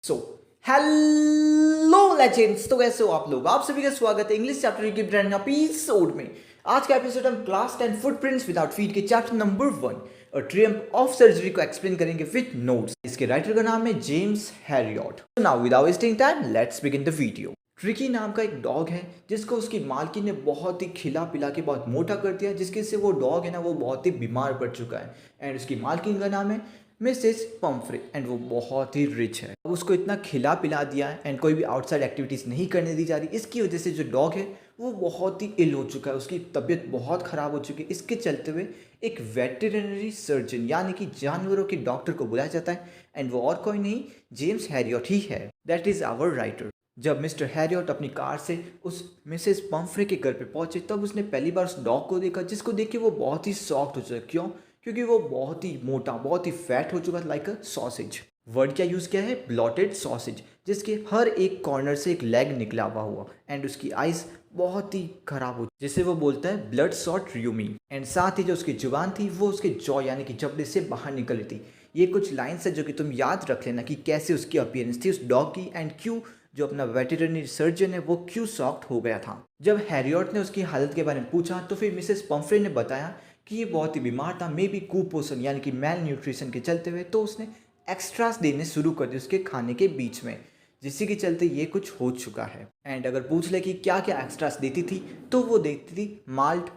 So hello legends, तो कैसे हो आप लोग। आप सभी का स्वागत है इंग्लिश चैप्टर की ब्रांड एपिसोड में। आज का एपिसोड हम क्लास 10 फुटप्रिंट्स विदाउट फीट के चैप्टर नंबर 1 और ट्रियम्फ ऑफ सर्जरी को एक्सप्लेन करेंगे विद नोट्स। इसके राइटर का नाम है James Harriet. Now without wasting time let's begin the video. Tricky नाम का एक डॉग है जिसको उसकी मालकिन ने बहुत ही खिला पिला के बहुत मोटा कर दिया, जिसके से वो डॉग है ना वो बहुत ही बीमार पड़ चुका है। एंड उसकी मालकिन का नाम है मिसेस पम्फ्रे एंड वो बहुत ही रिच है। अब उसको इतना खिला पिला दिया है एंड कोई भी आउटसाइड एक्टिविटीज़ नहीं करने दी जा रही। इसकी वजह से जो डॉग है वो बहुत ही इल हो चुका है, उसकी तबीयत बहुत ख़राब हो चुकी है। इसके चलते हुए एक वेटरनरी सर्जन यानी कि जानवरों के डॉक्टर को बुलाया जाता है एंड वो और कोई नहीं जेम्स हैरियट ही है। That is our writer. जब मिस्टर हैरियट अपनी कार से उस मिसेस पम्फ्रे के घर पे पहुंचे तब उसने पहली बार उस डॉग को देखा, जिसको देख के वो बहुत ही शॉक्ड हो चुका। क्यों? क्योंकि वो बहुत ही मोटा, बहुत ही फैट हो चुका, लाइक अ सॉसेज। वर्ड क्या यूज़ किया है? ब्लॉटेड सॉसेज, जिसके हर एक कॉर्नर से एक लेग निकला हुआ एंड उसकी आइज बहुत ही खराब हो, जिसे वो बोलता है ब्लड सॉट र्यूमी। एंड साथ ही जो उसकी जुबान थी वो उसके जॉ यानी कि जबड़े से बाहर निकल रही थी। ये कुछ लाइन्स है जो कि तुम याद रख लेना कि कैसे उसकी अपीयरेंस थी उस डॉग की एंड क्यों जो अपना वेटरनरी सर्जन है वो क्यों शॉक्ड हो गया था। जब हैरियट ने उसकी हालत के बारे में पूछा तो फिर मिसेस पम्फ्रे ने बताया कि ये बहुत ही बीमार था, मे बी कुपोषण यानी कि मेल न्यूट्रिशन के चलते हुए। तो उसने एक्स्ट्रास देने शुरू कर दिए उसके खाने के बीच में, जिससे के चलते ये कुछ हो चुका है। एंड अगर पूछ ले कि क्या क्या एक्स्ट्रास देती थी तो वो देती थी malt,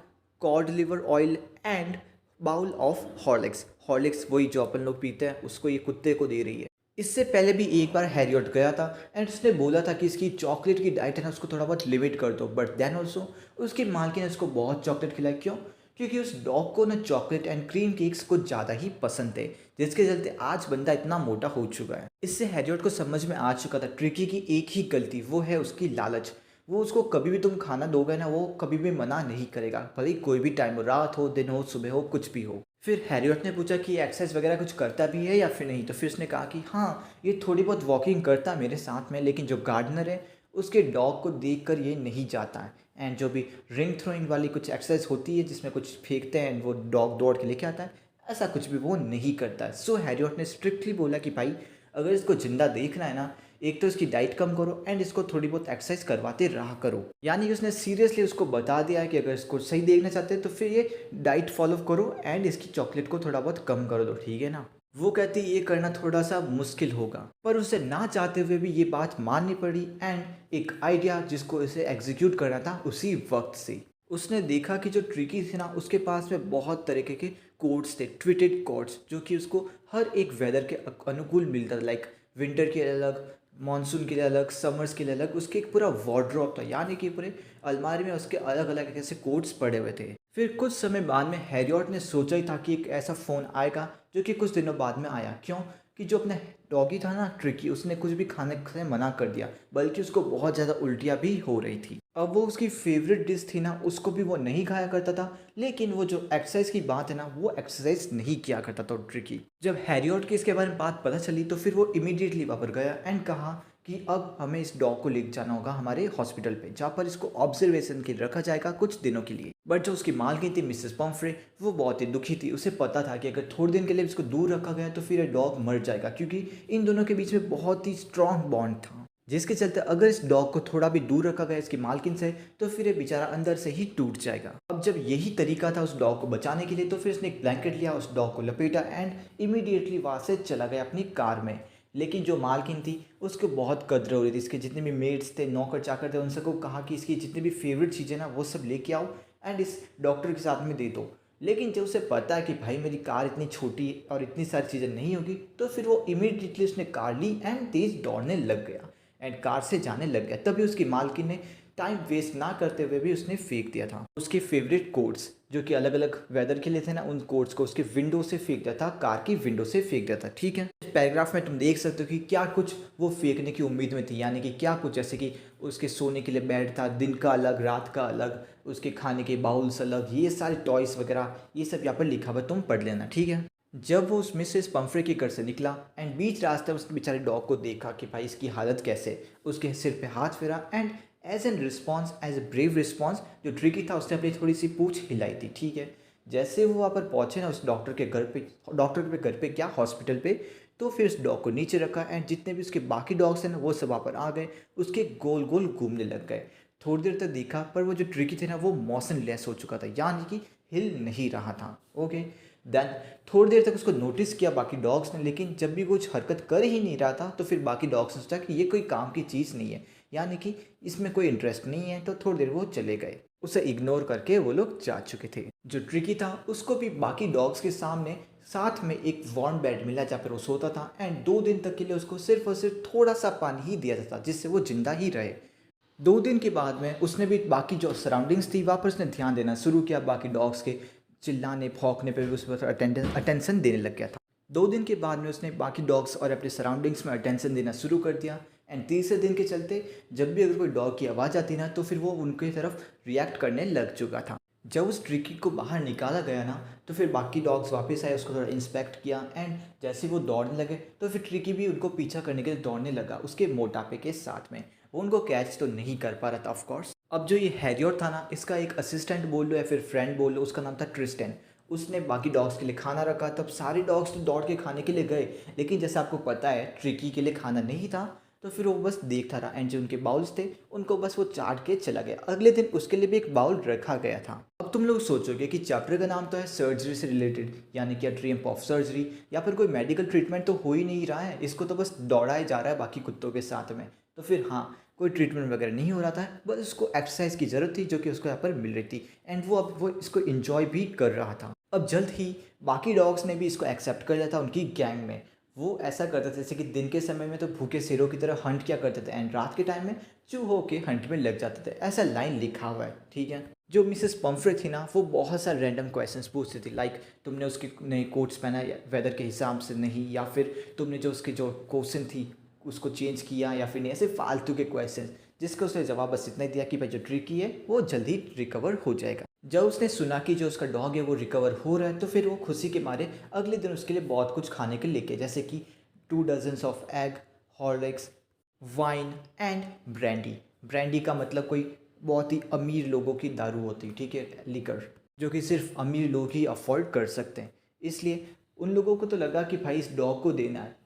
cod liver oil and bowl of Horlicks. Horlicks वही जो अपन लोग पीते हैं, उसको ये कुत्ते को दे रही है। इससे पहले भी एक बार हैरियट गया था एंड उसने बोला था कि इसकी चॉकलेट की डाइट है ना उसको थोड़ा बहुत लिमिट कर दो, बट देन ऑल्सो उसकी मालकिन ने उसको बहुत चॉकलेट खिलाई। क्यों? क्योंकि उस डॉग को ना चॉकलेट एंड क्रीम केक्स कुछ ज़्यादा ही पसंद थे, जिसके चलते आज बंदा इतना मोटा हो चुका है। इससे हैरियट को समझ में आ चुका था ट्रिकी की एक ही गलती, वो है उसकी लालच। वो उसको कभी भी तुम खाना दोगे ना वो कभी भी मना नहीं करेगा, भले ही कोई भी टाइम हो, रात हो, दिन हो, सुबह हो, कुछ भी हो। फिर हैरियट ने पूछा कि एक्सरसाइज वगैरह कुछ करता भी है या फिर नहीं, तो फिर उसने कहा कि हाँ ये थोड़ी बहुत वॉकिंग करता मेरे साथ में, लेकिन जो गार्डनर है उसके डॉग को देख कर ये नहीं जाता है। एंड जो भी रिंग थ्रोइंग वाली कुछ एक्सरसाइज होती है जिसमें कुछ फेंकते हैं एंड वो डॉग दौड़ के लेके आता है, ऐसा कुछ भी वो नहीं करता है। सो हैरियट ने स्ट्रिक्टली बोला कि भाई अगर इसको जिंदा देखना है ना, एक तो इसकी डाइट कम करो एंड इसको थोड़ी बहुत एक्सरसाइज करवाते रहा करो। यानी कि उसने सीरियसली उसको बता दिया है कि अगर इसको सही देखना चाहते हैं तो फिर ये डाइट फॉलो करो एंड इसकी चॉकलेट को थोड़ा बहुत कम कर दो, ठीक है ना। वो कहती ये करना थोड़ा सा मुश्किल होगा, पर उसे ना चाहते हुए भी ये बात माननी पड़ी एंड एक आइडिया जिसको इसे एग्जीक्यूट करना था उसी वक्त से। उसने देखा कि जो ट्रिकी थी ना उसके पास में बहुत तरीके के कोड्स थे, ट्विटेड कोड्स, जो कि उसको हर एक वेदर के अनुकूल मिलता था। लाइक विंटर के अलग, मानसून के लिए अलग, समर्स के लिए अलग। उसके एक पूरा वार्डरोब था, यानी कि पूरे अलमारी में उसके अलग अलग ऐसे कोड्स पड़े हुए थे। फिर कुछ समय बाद में हैरियट ने सोचा ही था कि एक ऐसा फ़ोन आएगा, जो कि कुछ दिनों बाद में आया। क्यों? कि जो अपना डॉगी था ना ट्रिकी, उसने कुछ भी खाने से मना कर दिया, बल्कि उसको बहुत ज़्यादा उल्टियाँ भी हो रही थी। अब वो उसकी फेवरेट डिश थी ना उसको भी वो नहीं खाया करता था, लेकिन वो जो एक्सरसाइज की बात है ना वो एक्सरसाइज नहीं किया करता था ट्रिकी। जब हैरियट की इसके बारे में बात पता चली तो फिर वो इमीडिएटली वहाँ पर गया एंड कहा कि अब हमें इस डॉग को लेकर जाना होगा हमारे हॉस्पिटल पे, जहाँ पर इसको ऑब्जर्वेशन के लिए रखा जाएगा कुछ दिनों के लिए। बट जो उसकी मालकिन थी मिसेस पम्फ्रे, वो बहुत ही दुखी थी। उसे पता था कि अगर थोड़े दिन के लिए इसको दूर रखा गया तो फिर ये डॉग मर जाएगा, क्योंकि इन दोनों के बीच में बहुत ही स्ट्रॉन्ग बॉन्ड था, जिसके चलते अगर इस डॉग को थोड़ा भी दूर रखा गया इसकी मालकिन से तो फिर ये बेचारा अंदर से ही टूट जाएगा। अब जब यही तरीका था उस डॉग को बचाने के लिए तो फिर उसने एक ब्लैंकेट लिया, उस डॉग को लपेटा एंड इमीडिएटली वहाँ से चला गया अपनी कार में। लेकिन जो मालकिन थी उसको बहुत कदर हो रही थी। इसके जितने भी मेड्स थे, नौकर चाकर थे, उन सबको कहा कि इसकी जितनी भी फेवरेट चीज़ें ना वो सब लेके आओ एंड इस डॉक्टर के साथ में दे दो। लेकिन जब उसे पता है कि भाई मेरी कार इतनी छोटी और इतनी सारी चीज़ें नहीं होगी, तो फिर वो इमीडिएटली उसने कार ली एंड तेज़ दौड़ने लग गया एंड कार से जाने लग गया। तभी उसकी मालकिन ने टाइम वेस्ट ना करते हुए भी उसने फेंक दिया था उसके फेवरेट कोट्स, जो कि अलग अलग वेदर के लिए थे ना, उन कोट्स को उसके विंडो से फेंक दिया था, कार की विंडो से फेंक दिया था। ठीक है, इस पैराग्राफ में तुम देख सकते हो कि क्या कुछ वो फेंकने की उम्मीद में थी, यानी कि क्या कुछ, जैसे कि उसके सोने के लिए बेड था, दिन का अलग, रात का अलग, उसके खाने के बाउल्स अलग, ये सारे टॉयस वगैरह, ये सब यहाँ पर लिखा हुआ, तुम पढ़ लेना। ठीक है, जब वो उस मिसेस पम्फ्रे के घर से निकला एंड बीच रास्ते में उसने बेचारे डॉग को देखा कि भाई इसकी हालत कैसे, उसके सिर पे हाथ फेरा and as an response, as a brave response, जो ट्रिकी था उसने अपनी थोड़ी सी पूंछ हिलाई थी। ठीक है, जैसे वो वहाँ पर पहुँचे ना उस डॉक्टर के घर पे, डॉक्टर के घर पे क्या, हॉस्पिटल पे, तो फिर उस डॉग को नीचे रखा एंड जितने भी उसके बाकी डॉग्स हैं ना वो सब वहाँ पर आ गए, उसके गोल गोल घूमने लग गए। थोड़ी देर तक देखा पर वो जो ट्रिकी थे ना वो मोशन लेस हो चुका था, यानी कि हिल नहीं रहा था। ओके, देन थोड़ी देर तक उसको नोटिस किया बाकी डॉग्स ने, लेकिन जब भी कुछ हरकत कर ही नहीं रहा था तो फिर बाकी डॉग्स ने सोचा कि ये कोई काम की चीज़ नहीं है, यानी कि इसमें कोई इंटरेस्ट नहीं है, तो थोड़ी देर वो चले गए। उसे इग्नोर करके वो लोग जा चुके थे। जो ट्रिकी था उसको भी बाकी डॉग्स के सामने साथ में एक वार्म बेड मिला जहाँ पर वो सोता था एंड 2 दिन तक के लिए उसको सिर्फ और सिर्फ थोड़ा सा पानी ही दिया जाता जिससे वो जिंदा ही रहे। 2 दिन के बाद में उसने भी बाकी जो सराउंडिंग्स थी वहाँ पर उसने ध्यान देना शुरू किया, बाकी डॉग्स के चिल्लाने भौंकने पे भी उस पर अटेंशन देने लग गया था। 2 दिन के बाद में उसने बाकी डॉग्स और अपने सराउंडिंग्स में अटेंशन देना शुरू कर दिया एंड तीसरे दिन के चलते जब भी अगर कोई डॉग की आवाज़ आती ना तो फिर वो उनकी तरफ रिएक्ट करने लग चुका था। जब उस ट्रिकी को बाहर निकाला गया ना तो फिर बाकी डॉग्स वापस आए, उसको थोड़ा इंस्पेक्ट किया एंड जैसे वो दौड़ने लगे तो फिर ट्रिकी भी उनको पीछा करने के लिए दौड़ने लगा उसके मोटापे के साथ में। वो उनको कैच तो नहीं कर पा रहा था ऑफ कोर्स। अब जो ये हैरियट था ना, इसका एक असिस्टेंट बोल लो या फिर फ्रेंड बोल लो, उसका नाम था ट्रिस्टन। उसने बाकी डॉग्स के लिए खाना रखा, तब सारे डॉग्स तो दौड़ के खाने के लिए गए, लेकिन जैसे आपको पता है ट्रिकी के लिए खाना नहीं था तो फिर वो बस देखता रहा एंड जो उनके बाउल्स थे उनको बस वो चाट के चला गया। अगले दिन उसके लिए भी एक बाउल रखा गया था। अब तुम लोग सोचोगे कि चैप्टर का नाम तो है सर्जरी से रिलेटेड, यानी कि ट्रियम्फ ऑफ सर्जरी, या फिर कोई मेडिकल ट्रीटमेंट तो हो ही नहीं रहा है, इसको तो बस दौड़ाया जा रहा है बाकी कुत्तों के साथ में। तो फिर हाँ, कोई ट्रीटमेंट वगैरह नहीं हो रहा था, बस उसको एक्सरसाइज की ज़रूरत थी जो कि उसको यहाँ पर मिल रही थी एंड वो अब वो इसको इन्जॉय भी कर रहा था। अब जल्द ही बाकी डॉग्स ने भी इसको एक्सेप्ट कर लिया था उनकी गैंग में। वो ऐसा करते थे जैसे कि दिन के समय में तो भूखे शेरों की तरह हंट किया करते थे एंड रात के टाइम में चूहों के हंट में लग जाते थे, ऐसा लाइन लिखा हुआ है, ठीक है। जो मिसेस पम्फ्रे थी ना वो बहुत सारे रैंडम क्वेश्चंस पूछती थी, लाइक तुमने उसके नए कोट्स पहना वेदर के हिसाब से नहीं, या फिर तुमने जो उसकी जो क्वेश्चन थी उसको चेंज किया या फिर नहीं, ऐसे फालतू के क्वेश्चन जिसका उसने जवाब बस इतना ही दिया कि भाई जो ट्रिकी है वो जल्दी रिकवर हो जाएगा। जब उसने सुना कि जो उसका डॉग है वो रिकवर हो रहा है तो फिर वो खुशी के मारे अगले दिन उसके लिए बहुत कुछ खाने के लेके, जैसे कि 2 dozens of egg, Horlicks, wine and brandy. Brandy का मतलब कोई बहुत ही अमीर लोगों की दारू होती है, ठीक है, लिकर, जो कि सिर्फ अमीर लोग ही अफोर्ड कर सकते हैं। इसलिए उन लोगों को तो लगा कि भाई इस डॉग को देना है।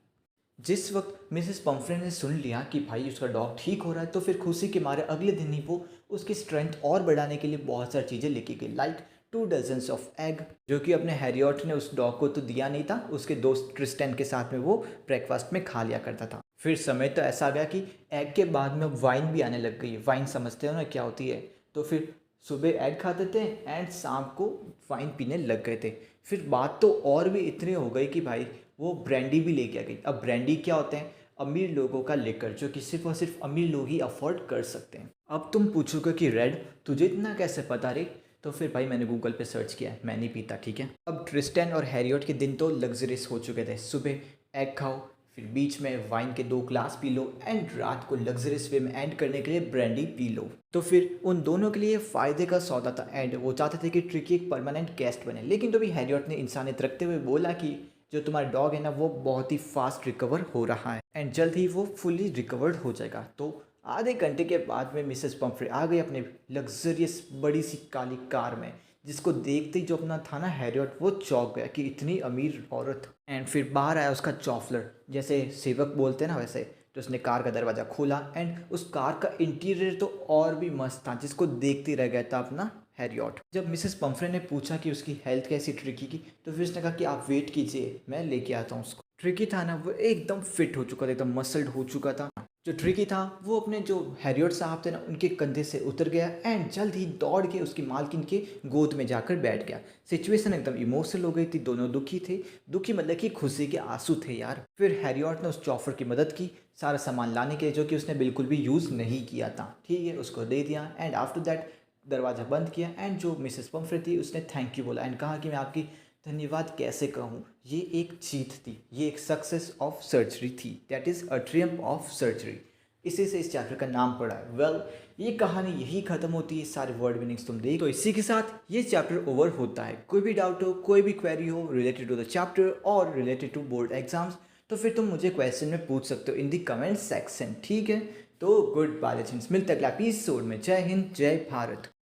जिस वक्त मिसेस पम्फ्रे ने सुन लिया कि भाई उसका डॉग ठीक हो रहा है तो फिर खुशी के मारे अगले दिन ही वो उसकी स्ट्रेंथ और बढ़ाने के लिए बहुत सारी चीज़ें लेके गई, लाइक 2 डजन्स ऑफ एग, जो कि अपने हैरियट ने उस डॉग को तो दिया नहीं था, उसके दोस्त ट्रिस्टन के साथ में वो ब्रेकफास्ट में खा लिया करता था। फिर समय तो ऐसा आ गया कि एग के बाद में वाइन भी आने लग गई। वाइन समझते हो ना क्या होती है, तो फिर सुबह एग खाते थे एंड शाम को वाइन पीने लग गए थे। फिर बात तो और भी इतनी हो गई कि भाई वो ब्रांडी भी लेके आ गई। अब ब्रांडी क्या होते हैं, अमीर लोगों का लेकर, जो कि सिर्फ और सिर्फ अमीर लोग ही अफोर्ड कर सकते हैं। अब तुम पूछोगे कि रेड तुझे इतना कैसे पता रे, तो फिर भाई मैंने गूगल पे सर्च किया है, मैं नहीं पीता, ठीक है। अब ट्रिस्टन और हैरियट के दिन तो लग्जरियस हो चुके थे, सुबह एग खाओ, फिर बीच में वाइन के 2 ग्लास पी लो एंड रात को लग्जरियस वे में एंड करने के लिए ब्रांडी पी लो। तो फिर उन दोनों के लिए फ़ायदे का सौदा था एंड वो चाहते थे कि ट्रिकी एक परमानेंट गेस्ट बने। लेकिन तो भी हैरियट ने इंसानियत रखते हुए बोला कि जो तुम्हारा डॉग है ना वो बहुत ही फास्ट रिकवर हो रहा है एंड जल्द ही वो फुली रिकवर्ड हो जाएगा। तो आधे घंटे के बाद में मिसेस पम्फ्रे आ गई अपने लग्जरियस बड़ी सी काली कार में, जिसको देखते ही जो अपना था ना हैरियट वो चौंक गया कि इतनी अमीर औरत। एंड फिर बाहर आया उसका चॉफलर, जैसे सेवक बोलते हैं ना वैसे, तो उसने कार का दरवाज़ा खोला एंड उस कार का इंटीरियर तो और भी मस्त था, जिसको देखते रह गया था अपना हैरियट। जब मिसेस पम्फ्रे ने पूछा कि उसकी हेल्थ कैसी ट्रिकी की, तो फिर उसने कहा कि आप वेट कीजिए मैं लेके आता हूँ उसको। ट्रिकी था ना वो एकदम फिट हो चुका था, एकदम मसल्ड हो चुका था। जो ट्रिकी था वो अपने जो हैरियट साहब थे ना उनके कंधे से उतर गया एंड जल्द ही दौड़ के उसकी मालकिन के गोद में जाकर बैठ गया। सिचुएशन एकदम इमोशनल हो गई थी, दोनों दुखी थे, दुखी मतलब कि खुशी के आंसू थे यार। फिर हैरियट ने उस चॉफर की मदद की सारा सामान लाने के लिए, जो कि उसने बिल्कुल भी यूज़ नहीं किया था, ठीक है, उसको दे दिया एंड आफ्टर दैट दरवाज़ा बंद किया एंड जो मिसेस पम्फ्रे थी उसने थैंक यू बोला एंड कहा कि मैं आपकी धन्यवाद कैसे कहूँ, ये एक जीत थी, ये एक सक्सेस ऑफ सर्जरी थी, that is a Triumph of surgery. इसी से इस चैप्टर का नाम पड़ा है। वेल ये कहानी यही खत्म होती है, सारे वर्ड मीनिंग्स तुम देख, तो इसी के साथ ये चैप्टर ओवर होता है। कोई भी डाउट हो, कोई भी क्वेरी हो रिलेटेड टू द चैप्टर और रिलेटेड टू बोर्ड एग्जाम्स, तो फिर तुम मुझे क्वेश्चन में पूछ सकते हो इन दी कमेंट सेक्शन, ठीक है। तो गुड बाय, मिलते अगला एपिसोड में। जय हिंद, जय भारत।